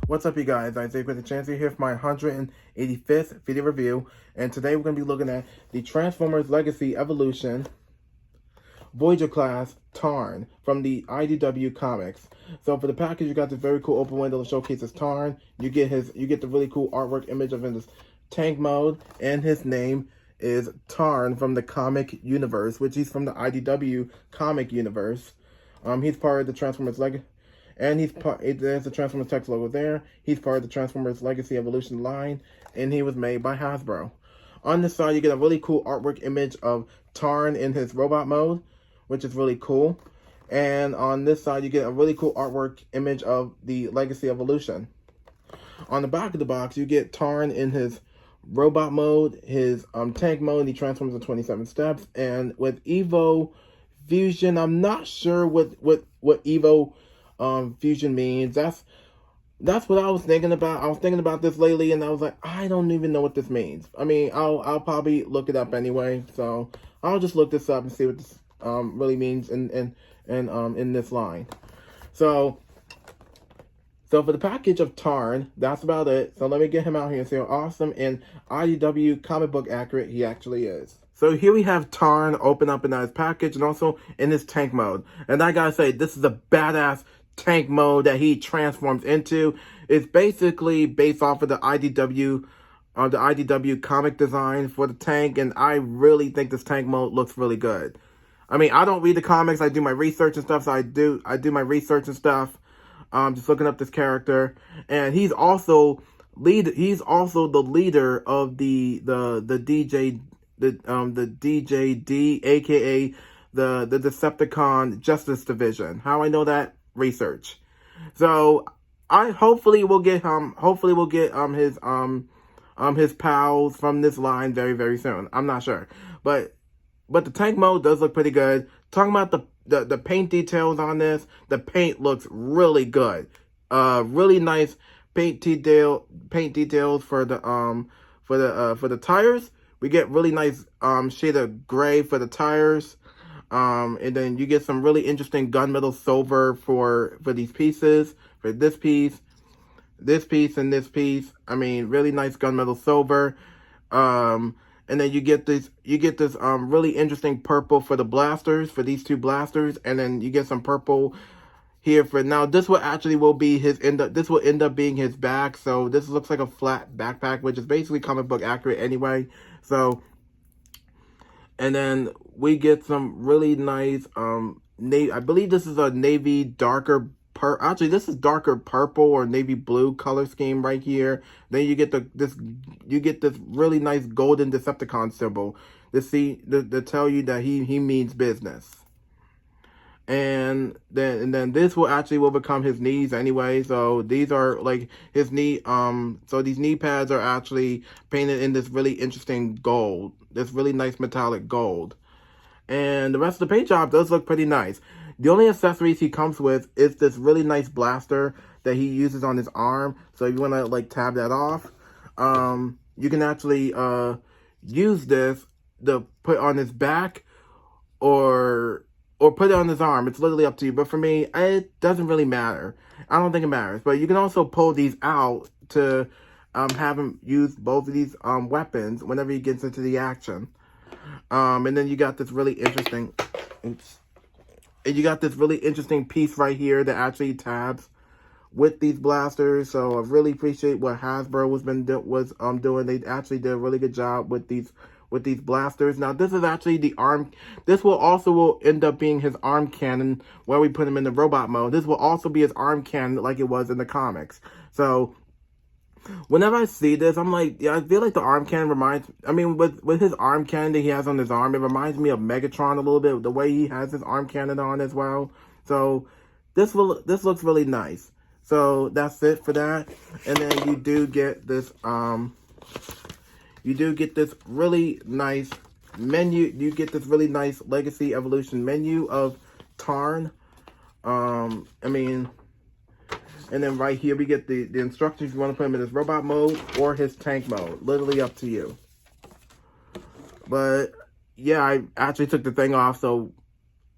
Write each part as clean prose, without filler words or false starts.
What's up, you guys? Isaiah with the Chancellor here for my 185th video review, and today we're going to be looking at the Transformers Legacy Evolution Voyager class Tarn from the IDW comics. So for the package, you got this very cool open window that showcases Tarn. You get the really cool artwork image of him in this tank mode, and his name is Tarn from the comic universe, which he's from the IDW comic universe. He's part of the Transformers Legacy. And there's the Transformers text logo there. He's part of the Transformers Legacy Evolution line, and he was made by Hasbro. On this side, you get a really cool artwork image of Tarn in his robot mode, which is really cool. And on this side, you get a really cool artwork image of the Legacy Evolution. On the back of the box, you get Tarn in his robot mode, his tank mode, and he transforms in 27 steps. And with Evo Fusion, I'm not sure what Evo Fusion means. That's what I was thinking about. I was thinking about this lately, and I was like, I don't even know what this means. I mean, I'll probably look it up anyway. So I'll just look this up and see what this really means in this line. So for the package of Tarn, that's about it. So let me get him out here and see how awesome and IDW comic book accurate he actually is. So here we have Tarn open up in his package and also in his tank mode. And I gotta say, this is a badass tank mode that he transforms into. It's basically based off of the IDW comic design for the tank, and I really think this tank mode looks really good. I mean, I don't read the comics. I do my research and stuff. So I do my research and stuff. Just looking up this character, and he's also the leader of the DJD, aka the Decepticon Justice Division. How I know that? Research. So I hopefully we'll get his pals from this line very, very soon. I'm not sure, but the tank mode does look pretty good. Talking about the paint details on this, the paint looks really good. Really nice paint details for the tires. We get really nice shade of gray for the tires. And then you get some really interesting gunmetal silver for these pieces, for this piece, and this piece. I mean, really nice gunmetal silver. And then you get this really interesting purple for the blasters, for these two blasters, and then you get some purple here for now. This will end up being his back. So this looks like a flat backpack, which is basically comic book accurate anyway. So, and then we get some really nice I believe this is a navy darker actually this is darker purple or navy blue color scheme right here. Then you get this really nice golden Decepticon symbol to tell you that he means business. And then this will become his knees anyway. So these are like his knee. So these knee pads are actually painted in this really interesting gold, this really nice metallic gold. And the rest of the paint job does look pretty nice. The only accessories he comes with is this really nice blaster that he uses on his arm. So if you want to like tab that off, you can actually use this to put on his back or put it on his arm. It's literally up to you. But for me, it doesn't really matter. I don't think it matters. But you can also pull these out to have him use both of these weapons whenever he gets into the action. And then you got this really interesting, piece right here that actually tabs with these blasters. So I really appreciate what Hasbro was doing. They actually did a really good job with these blasters. Now this is actually the arm. This will end up being his arm cannon where we put him in the robot mode. This will also be his arm cannon like it was in the comics. So whenever I see this, I'm like, yeah, I feel like the arm cannon with his arm cannon that he has on his arm, it reminds me of Megatron a little bit, the way he has his arm cannon on as well. So this looks really nice. So that's it for that. And then you do get this really nice menu. You get this really nice Legacy Evolution menu of Tarn. And then right here, we get the instructions if you want to put him in his robot mode or his tank mode. Literally up to you. But, yeah, I actually took the thing off, so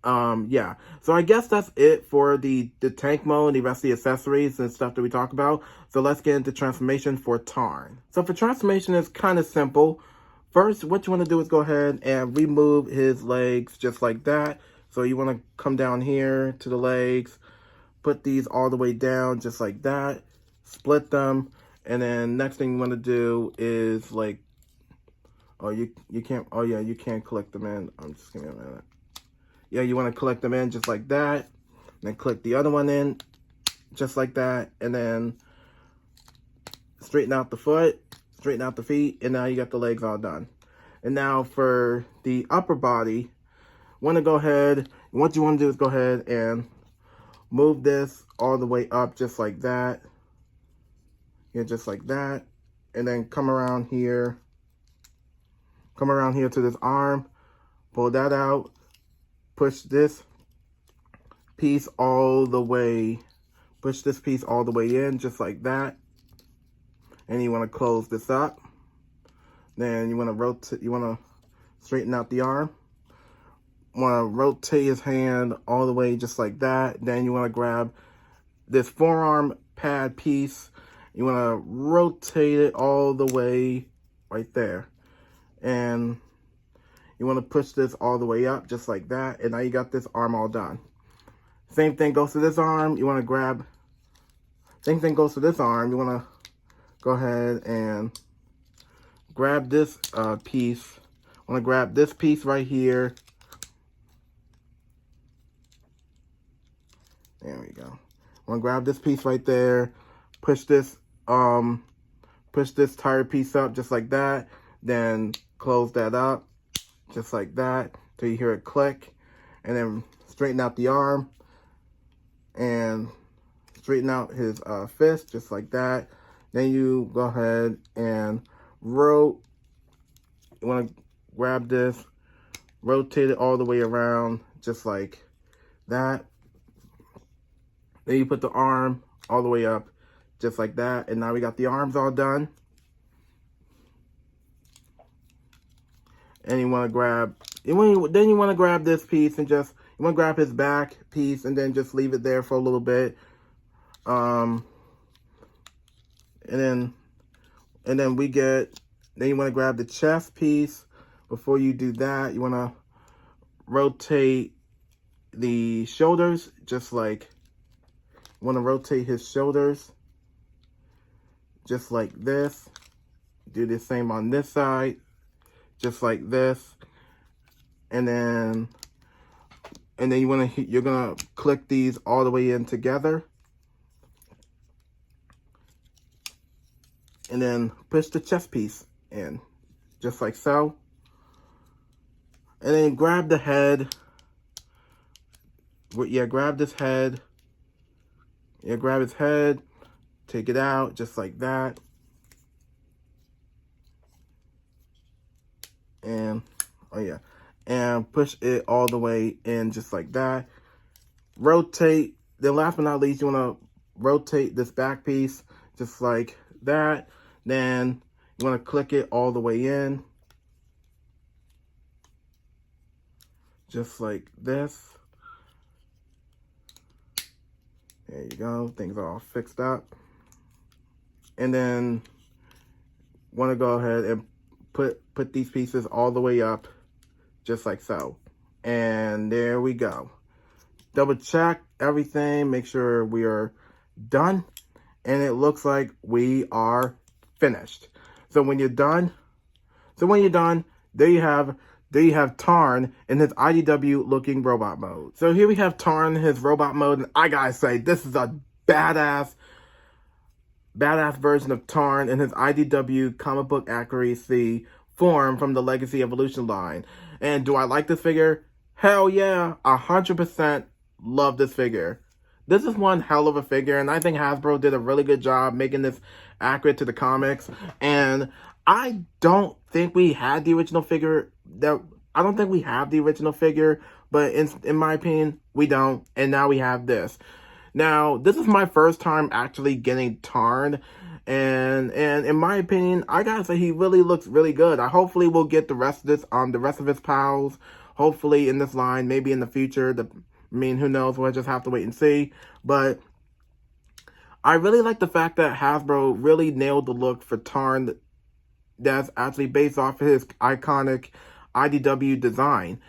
Yeah. So I guess that's it for the tank mode and the rest of the accessories and stuff that we talk about. So let's get into transformation for Tarn. So for transformation, it's kind of simple. First, what you want to do is go ahead and remove his legs just like that. So you want to come down here to the legs, put these all the way down just like that, split them, and then next thing you want to do is like, oh, you can't, oh yeah, you can't collect them in. I'm just giving a minute. Yeah, you want to collect them in just like that. Then click the other one in just like that. And then straighten out the foot, straighten out the feet, and now you got the legs all done. And now for the upper body, want to go ahead, what you want to do is go ahead and move this all the way up just like that. Yeah, just like that. And then come around here to this arm, pull that out. Push this piece all the way, in just like that. And you want to close this up. Then you want to rotate, you want to straighten out the arm. Want to rotate his hand all the way just like that. Then you want to grab this forearm pad piece. You want to rotate it all the way right there. And you want to push this all the way up just like that. And now you got this arm all done. Same thing goes to this arm. You want to grab, same thing goes to this arm. You want to go ahead and grab this piece. I want to grab this piece right here. There we go. I want to grab this piece right there. Push this tire piece up just like that. Then close that up just like that till you hear it click. And then straighten out the arm and straighten out his fist just like that. Then you go ahead and you want to grab this, rotate it all the way around just like that. Then you put the arm all the way up just like that. And now we got the arms all done. And you want to grab, then you want to grab this piece and just, you want to grab his back piece and then just leave it there for a little bit. And then you want to grab the chest piece. Before you do that, you want to rotate the shoulders just like, you want to rotate his shoulders just like this. Do the same on this side, just like this. And then you're gonna click these all the way in together. And then push the chest piece in, just like so. And then grab the head. Yeah, grab this head. Yeah, grab his head. Take it out, just like that. And, oh yeah. And push it all the way in, just like that. Rotate. Then last but not least, you want to rotate this back piece, just like that. Then you want to click it all the way in. Just like this. There you go. Things are all fixed up. And then want to go ahead and put these pieces all the way up, just like so. And there we go. Double check everything. Make sure we are done. And it looks like we are finished. So when you're done, there you have Tarn in his IDW looking robot mode. So here we have Tarn in his robot mode, and I gotta say, this is a badass version of Tarn in his IDW comic book accuracy form from the Legacy Evolution line. And do I like this figure? Hell yeah, 100% love this figure. This is one hell of a figure, and I think Hasbro did a really good job making this accurate to the comics. And I don't think we had the original figure. I don't think we have the original figure, but in my opinion, we don't. And now we have this. Now, this is my first time actually getting Tarn, and in my opinion, I gotta say he really looks really good. Hopefully we'll get the rest of his pals. hopefully in this line, maybe in the future. Who knows? We'll just have to wait and see. But I really like the fact that Hasbro really nailed the look for Tarn that's actually based off of his iconic IDW design.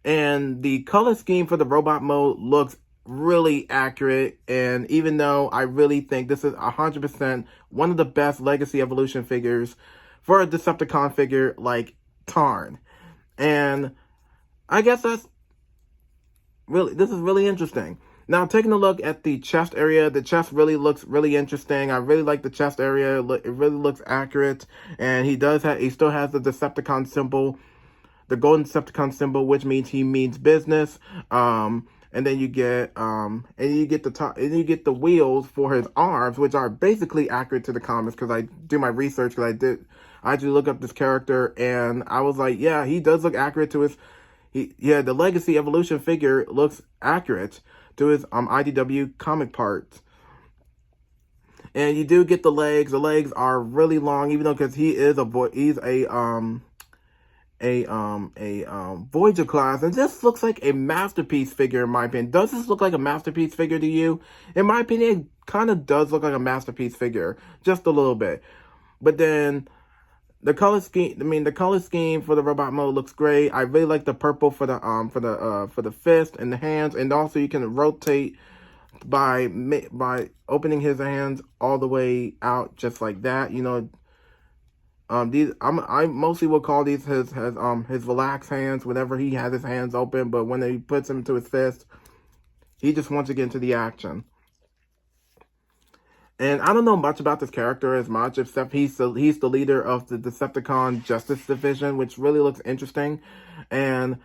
And the color scheme for the robot mode looks really accurate. And even though I really think this is 100% one of the best Legacy Evolution figures for a Decepticon figure like Tarn. And I guess this is really interesting. Now, taking a look at the chest area, the chest really looks really interesting. I really like the chest area. It really looks accurate. And he still has the Decepticon symbol, the golden Decepticon symbol, which means he means business. And then you get the wheels for his arms, which are basically accurate to the comics, because I do my research, I actually look up this character, and I was like, yeah, he does look accurate to his, the Legacy Evolution figure looks accurate to his IDW comic parts. And you do get the legs. The legs are really long, even though, because he's a Voyager class, and this looks like a masterpiece figure in my opinion. Does this look like a masterpiece figure to you? In my opinion, it kind of does look like a masterpiece figure, just a little bit. But then the color scheme for the robot mode looks great. I really like the purple for the fist and the hands, and also you can rotate by opening his hands all the way out, just like that. I mostly will call these his relaxed hands whenever he has his hands open, but when he puts them to his fist, he just wants to get into the action. And I don't know much about this character as much, except he's the leader of the Decepticon Justice Division, which really looks interesting. And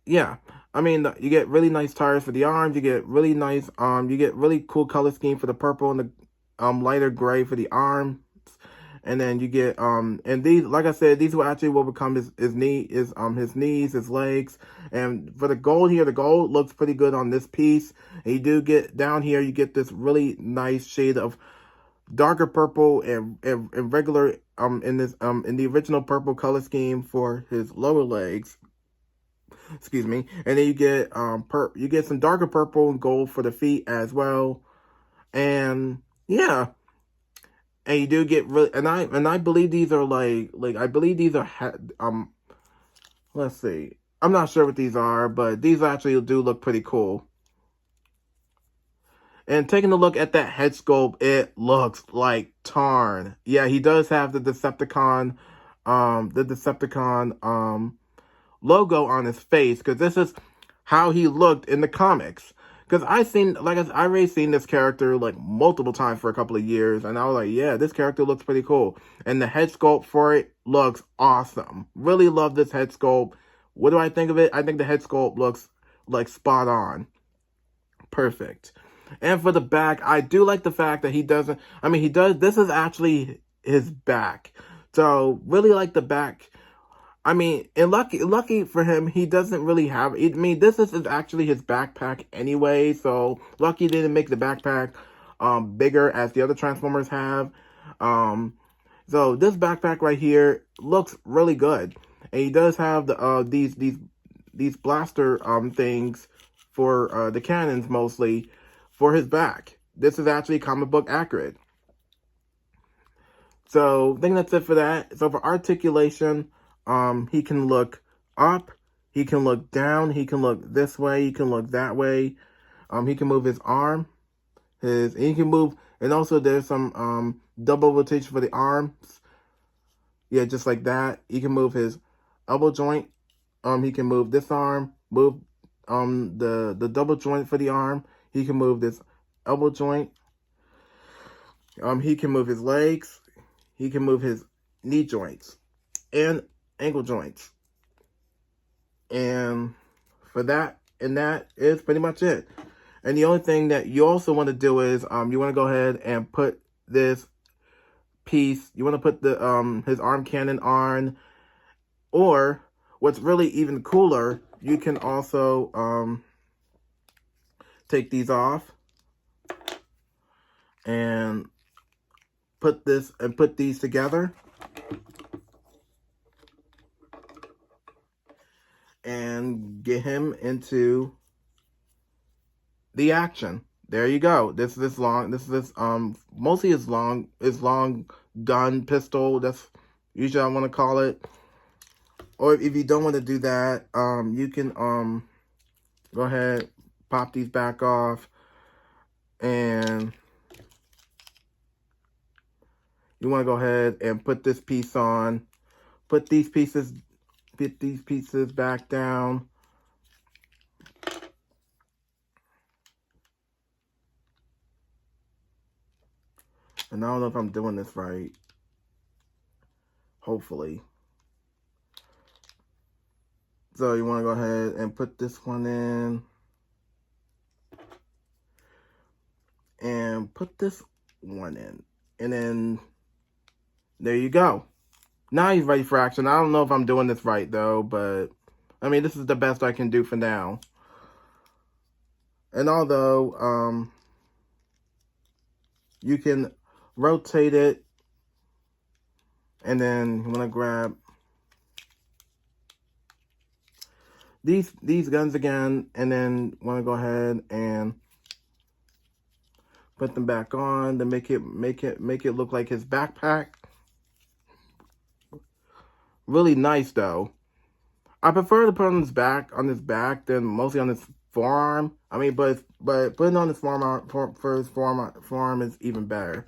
yeah, you get really nice tires for the arms. You get really nice, you get really cool color scheme for the purple and the lighter gray for the arms. And then you get and these, like I said, these will become his knees, his legs. And for the gold here, the gold looks pretty good on this piece. And you do get down here, you get this really nice shade of darker purple and regular in the original purple color scheme for his lower legs. Excuse me. And then you get some darker purple and gold for the feet as well. And yeah. And you do get really, and I believe these are I believe these are let's see, I'm not sure what these are, but these actually do look pretty cool. And taking a look at that head sculpt, it looks like Tarn. Yeah, he does have the Decepticon logo on his face, because this is how he looked in the comics. Because I already seen this character multiple times for a couple of years, and I was like, yeah, this character looks pretty cool. And the head sculpt for it looks awesome. Really love this head sculpt. What do I think of it? I think the head sculpt looks spot on. Perfect. And for the back, I do like the fact that he does, this is actually his back. So, really like the back. And lucky for him, he doesn't really have, this is actually his backpack anyway, so lucky didn't make the backpack bigger as the other Transformers have. So this backpack right here looks really good. And he does have these blaster things for the cannons mostly for his back. This is actually comic book accurate. So I think that's it for that. So for articulation, he can look up, he can look down, he can look this way, he can look that way. He can move his arm, he can move, and also there's some double rotation for the arms. Yeah, just like that. He can move his elbow joint. He can move this arm, move the double joint for the arm. He can move this elbow joint. He can move his legs. He can move his knee joints and ankle joints. And for that, and that is pretty much it. And the only thing that you also want to do is you want to go ahead and put this piece, you want to put the his arm cannon on, or what's really even cooler, you can also take these off and put these together. And and get him into the action. There you go. This is mostly his long gun pistol. That's usually I want to call it. Or if you don't want to do that, you can go ahead, pop these back off, and you want to go ahead and put this piece on. Put these pieces back down. And I don't know if I'm doing this right. Hopefully. So you want to go ahead and put this one in. And put this one in. And then there you go. Now he's ready for action. I don't know if I'm doing this right though, but I mean, this is the best I can do for now. And although you can rotate it, and then you want to grab these guns again, and then want to go ahead and put them back on to make it look like his backpack. Really nice though. I prefer to put on his back than mostly on his forearm. I mean, but putting on his forearm for his forearm is even better.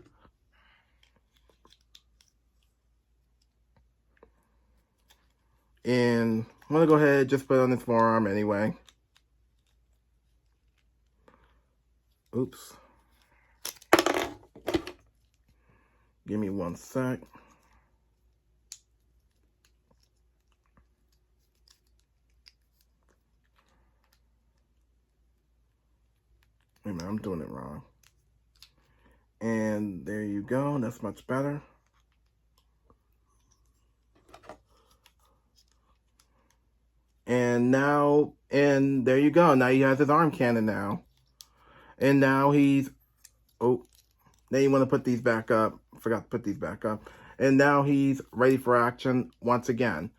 And I'm gonna go ahead and just put it on his forearm anyway. Oops. Give me 1 sec. Wait a minute, I'm doing it wrong. And there you go. That's much better. And there you go. Now he has his arm cannon now. And now he's, now you want to put these back up. Forgot to put these back up. And now he's ready for action once again.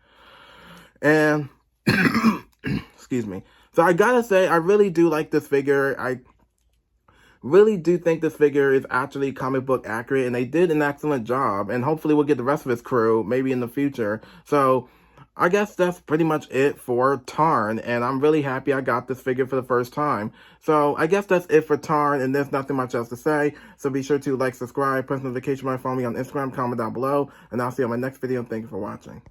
And, excuse me. So I gotta say, I really do like this figure. I really do think this figure is actually comic book accurate, and they did an excellent job. And hopefully we'll get the rest of his crew maybe in the future. So I guess that's pretty much it for Tarn, and I'm really happy I got this figure for the first time. So I guess that's it for Tarn, and there's nothing much else to say. So be sure to like, subscribe, press notification bell, follow me on Instagram, comment down below, and I'll see you on my next video. Thank you for watching.